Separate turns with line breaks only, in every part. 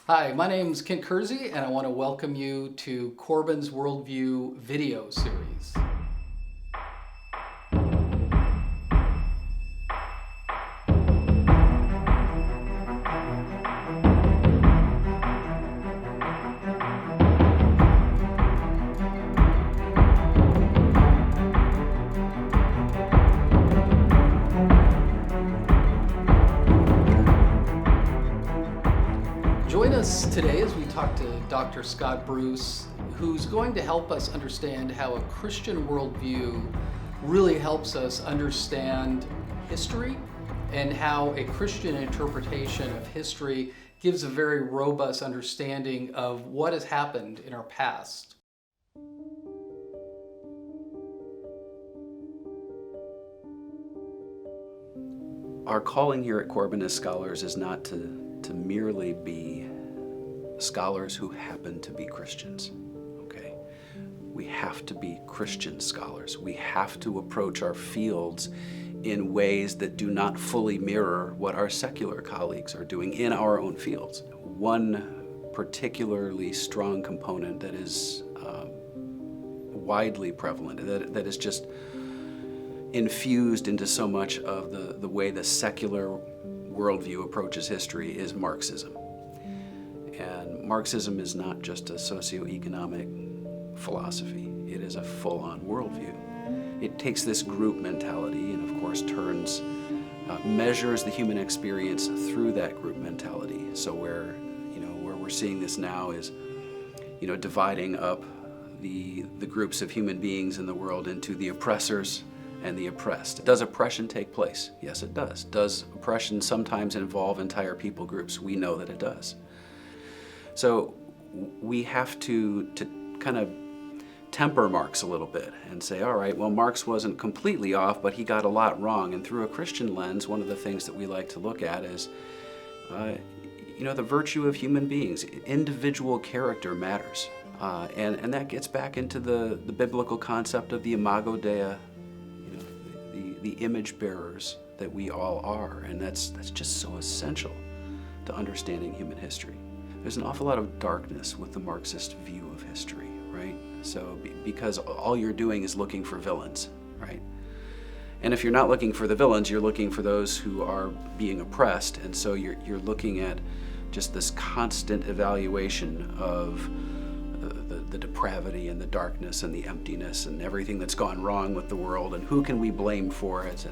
Hi, my name's Kent Kersey, and I want to welcome you to Corbin's Worldview video series. Join us today as we talk to Dr. Scot Bruce, who's going to help us understand how a Christian worldview really helps us understand history and how a Christian interpretation of history gives a very robust understanding of what has happened in our past.
Our calling here at Corbin as scholars is not to merely be scholars who happen to be Christians, okay? We have to be Christian scholars. We have to approach our fields in ways that do not fully mirror what our secular colleagues are doing in our own fields. One particularly strong component that is widely prevalent, that is just infused into so much of the way the secular worldview approaches history is Marxism. And Marxism is not just a socioeconomic philosophy, it is a full-on worldview. It takes this group mentality and of course measures the human experience through that group mentality. So where we're seeing this now is, dividing up the groups of human beings in the world into the oppressors and the oppressed. Does oppression take place? Yes, it does. Does oppression sometimes involve entire people groups? We know that it does. So we have to kind of temper Marx a little bit and say, all right, well, Marx wasn't completely off, but he got a lot wrong. And through a Christian lens, one of the things that we like to look at is, the virtue of human beings. Individual character matters. And that gets back into the biblical concept of the imago Dei, the image bearers that we all are, and that's just so essential to understanding human history. There's an awful lot of darkness with the Marxist view of history, right? So because all you're doing is looking for villains, right? And if you're not looking for the villains, you're looking for those who are being oppressed, and so you're looking at just this constant evaluation of the depravity and the darkness and the emptiness and everything that's gone wrong with the world, and who can we blame for it?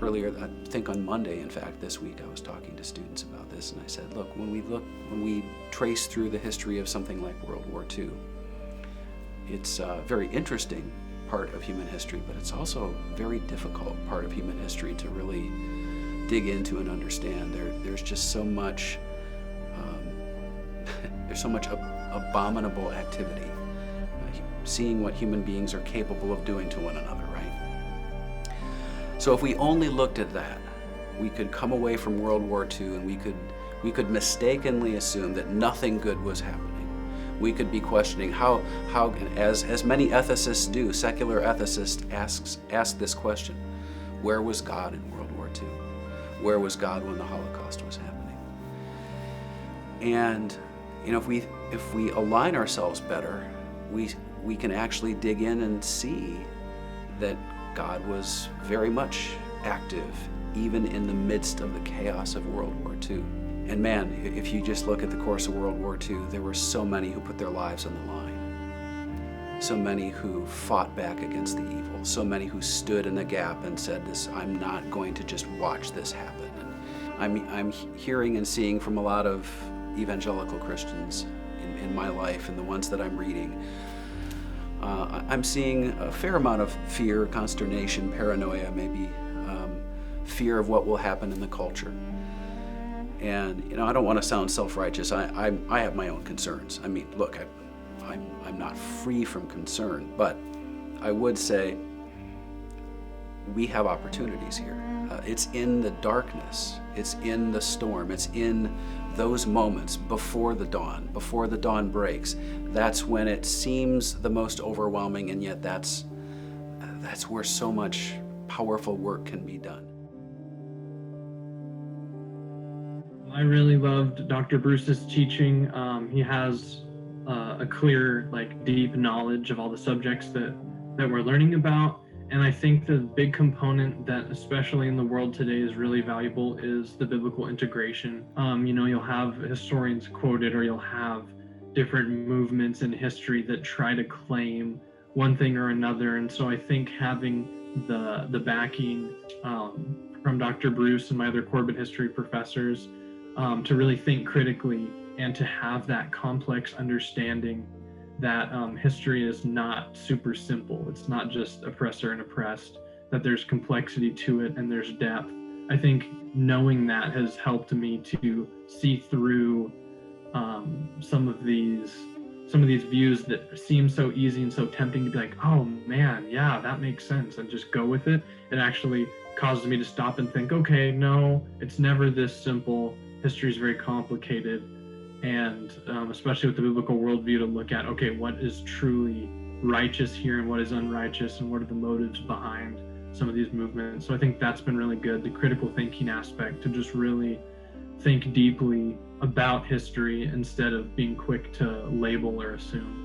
Earlier, I think on Monday, in fact, this week, I was talking to students about this, and I said, look, when we trace through the history of something like World War II, it's a very interesting part of human history, but it's also a very difficult part of human history to really dig into and understand. There's just so much, there's so much abominable activity, seeing what human beings are capable of doing to one another, right? So if we only looked at that, we could come away from World War II and we could mistakenly assume that nothing good was happening. We could be questioning how as many ethicists do, secular ethicists ask this question: where was God in World War II? Where was God when the Holocaust was happening? And if we align ourselves better, we can actually dig in and see that God was very much active, even in the midst of the chaos of World War II. And man, if you just look at the course of World War II, there were so many who put their lives on the line. So many who fought back against the evil. So many who stood in the gap and said, I'm not going to just watch this happen. And I'm hearing and seeing from a lot of evangelical Christians in my life and the ones that I'm reading, I'm seeing a fair amount of fear, consternation, paranoia, maybe fear of what will happen in the culture. And I don't want to sound self-righteous. I have my own concerns. I mean, look, I'm not free from concern, but I would say we have opportunities here. It's in the darkness, it's in the storm, it's in those moments before the dawn breaks. That's when it seems the most overwhelming, and yet that's where so much powerful work can be done.
I really loved Dr. Bruce's teaching. He has a clear, deep knowledge of all the subjects that we're learning about. And I think the big component that, especially in the world today, is really valuable is the biblical integration. You'll have historians quoted, or you'll have different movements in history that try to claim one thing or another. And so I think having the backing from Dr. Bruce and my other Corbin history professors to really think critically and to have that complex understanding that history is not super simple. It's not just oppressor and oppressed, that there's complexity to it and there's depth. I think knowing that has helped me to see through some of these views that seem so easy and so tempting to be like, oh man, yeah, that makes sense, and just go with it. It actually causes me to stop and think, okay, no, it's never this simple. History is very complicated. And especially with the biblical worldview, to look at, okay, what is truly righteous here and what is unrighteous, and what are the motives behind some of these movements. So I think that's been really good, the critical thinking aspect, to just really think deeply about history instead of being quick to label or assume.